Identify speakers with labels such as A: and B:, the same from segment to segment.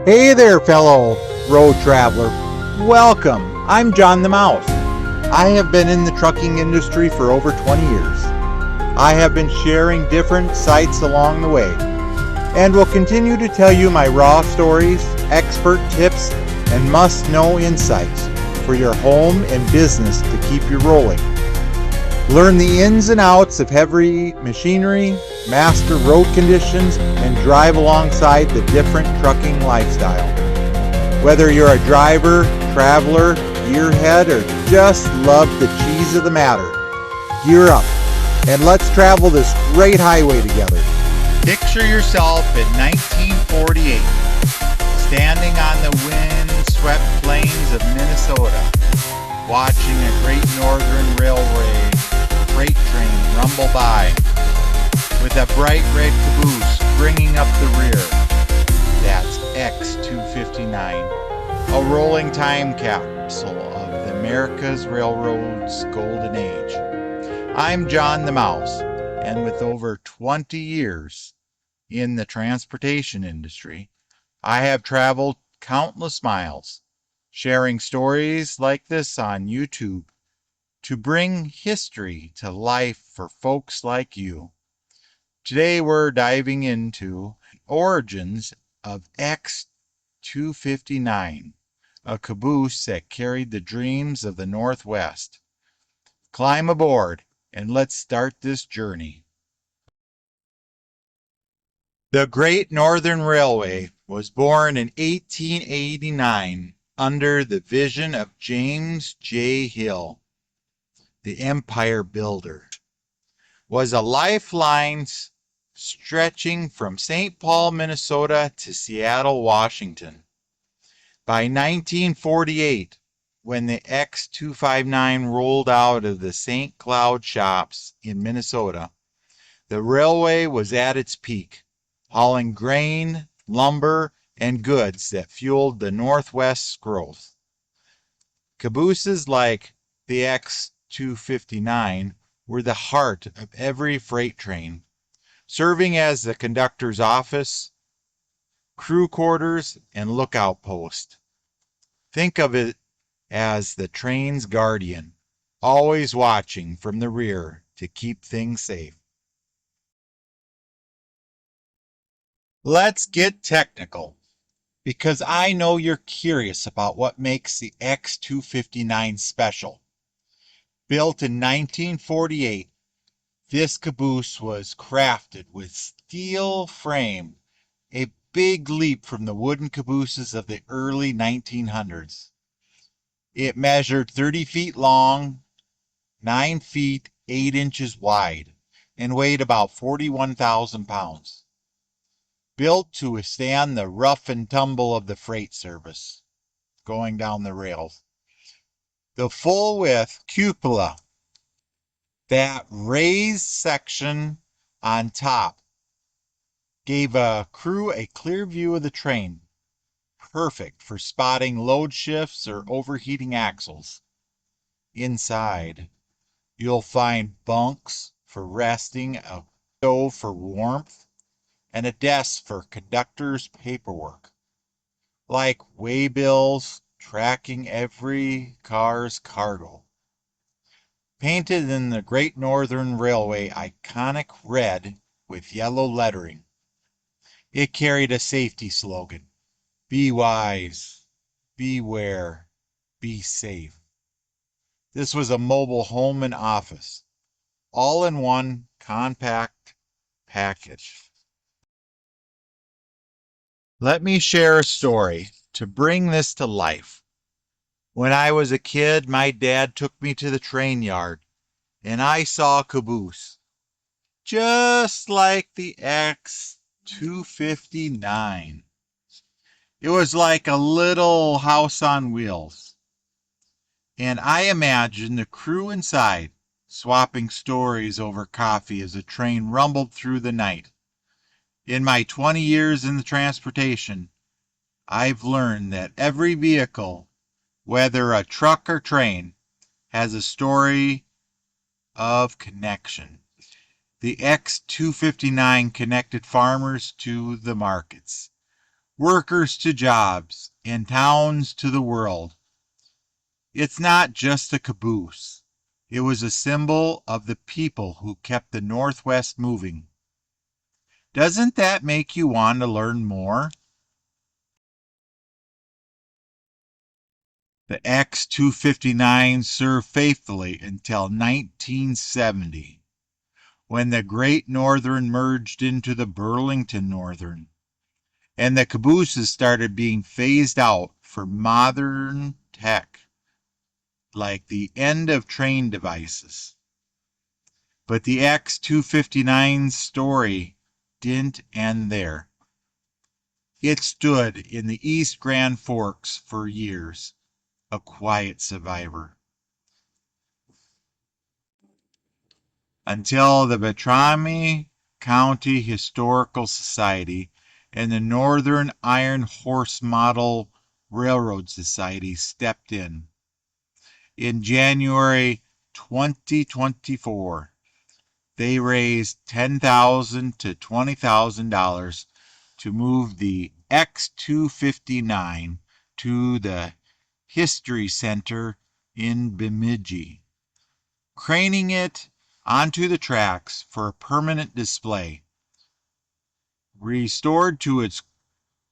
A: Hey there, fellow road traveler. Welcome. I'm John the Mouse. I have been in the trucking industry for over 20 years. I have been sharing different sites along the way and will continue to tell you my raw stories, expert tips, and must-know insights for your home and business to keep you rolling. Learn the ins and outs of heavy machinery, master road conditions, and drive alongside the different trucking lifestyle. Whether you're a driver, traveler, gearhead, or just love the cheese of the matter, gear up and let's travel this great highway together.
B: Picture yourself in 1948, standing on the wind-swept plains of Minnesota, watching a Great Northern Railway freight train rumble by, with a bright red caboose bringing up the rear. That's X259, a rolling time capsule of the America's Railroad's golden age. I'm John the Mouse, and with over 20 years in the transportation industry, I have traveled countless miles, sharing stories like this on YouTube to bring history to life for folks like you. Today we're diving into origins of X259, a caboose that carried the dreams of the Northwest. Climb aboard and let's start this journey. The Great Northern Railway was born in 1889 under the vision of James J. Hill, the empire builder. Was a lifeline stretching from St. Paul, Minnesota to Seattle, Washington. By 1948, when the X259 rolled out of the St. Cloud shops in Minnesota, the railway was at its peak, hauling grain, lumber, and goods that fueled the Northwest's growth. Cabooses like the X259 were the heart of every freight train, serving as the conductor's office, crew quarters, and lookout post. Think of it as the train's guardian, always watching from the rear to keep things safe. Let's get technical, because I know you're curious about what makes the X259 special. Built in 1948, this caboose was crafted with steel frame, a big leap from the wooden cabooses of the early 1900s. It measured 30 feet long, 9 feet 8 inches wide, and weighed about 41,000 pounds. Built to withstand the rough and tumble of the freight service going down the rails. The full width cupola, that raised section on top, gave a crew a clear view of the train, perfect for spotting load shifts or overheating axles. Inside, you'll find bunks for resting, a stove for warmth, and a desk for conductor's paperwork, like waybills tracking every car's cargo. Painted in the Great Northern Railway iconic red with yellow lettering, it carried a safety slogan: be wise, beware, be safe. This was a mobile home and office, all in one compact package. Let me share a story to bring this to life. When I was a kid, my dad took me to the train yard, and I saw a caboose, just like the X259. It was like a little house on wheels. And I imagined the crew inside swapping stories over coffee as the train rumbled through the night. In my 20 years in the transportation, I've learned that every vehicle, whether a truck or train, has a story of connection. The X259 connected farmers to the markets, workers to jobs, and towns to the world. It's not just a caboose. It was a symbol of the people who kept the Northwest moving. Doesn't that make you want to learn more? The X259 served faithfully until 1970, when the Great Northern merged into the Burlington Northern, and the cabooses started being phased out for modern tech, like the end of train devices. But the X259's story didn't end there. It stood in the East Grand Forks for years, a quiet survivor, until the Beltrami County Historical Society and the Northern Iron Horse Model Railroad Society stepped in. In January 2024, they raised $10,000 to $20,000 to move the X259 to the History Center in Bemidji, craning it onto the tracks for a permanent display. Restored to its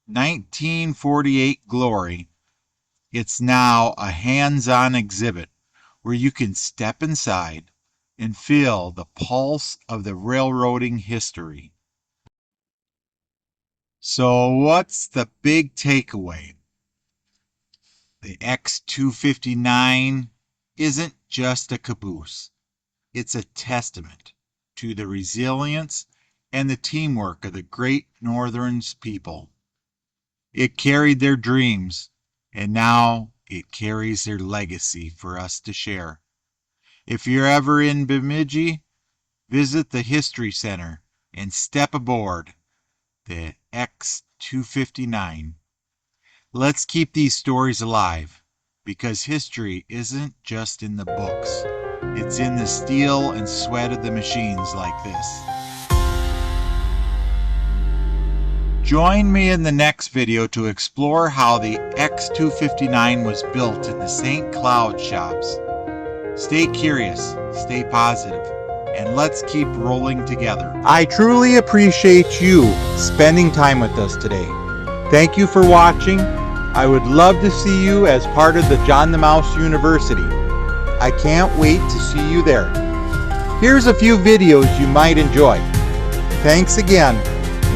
B: 1948 glory, it's now a hands-on exhibit where you can step inside and feel the pulse of the railroading history. So what's the big takeaway? The X259 isn't just a caboose. It's a testament to the resilience and the teamwork of the Great Northern's people. It carried their dreams, and now it carries their legacy for us to share. If you're ever in Bemidji, visit the History Center and step aboard the X259. Let's keep these stories alive, because history isn't just in the books. It's in the steel and sweat of the machines like this. Join me in the next video to explore how the X259 was built in the St. Cloud shops. Stay curious, stay positive, and let's keep rolling together.
A: I truly appreciate you spending time with us today. Thank you for watching. I would love to see you as part of the John the Mouse University. I can't wait to see you there. Here's a few videos you might enjoy. Thanks again.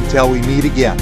A: Until we meet again.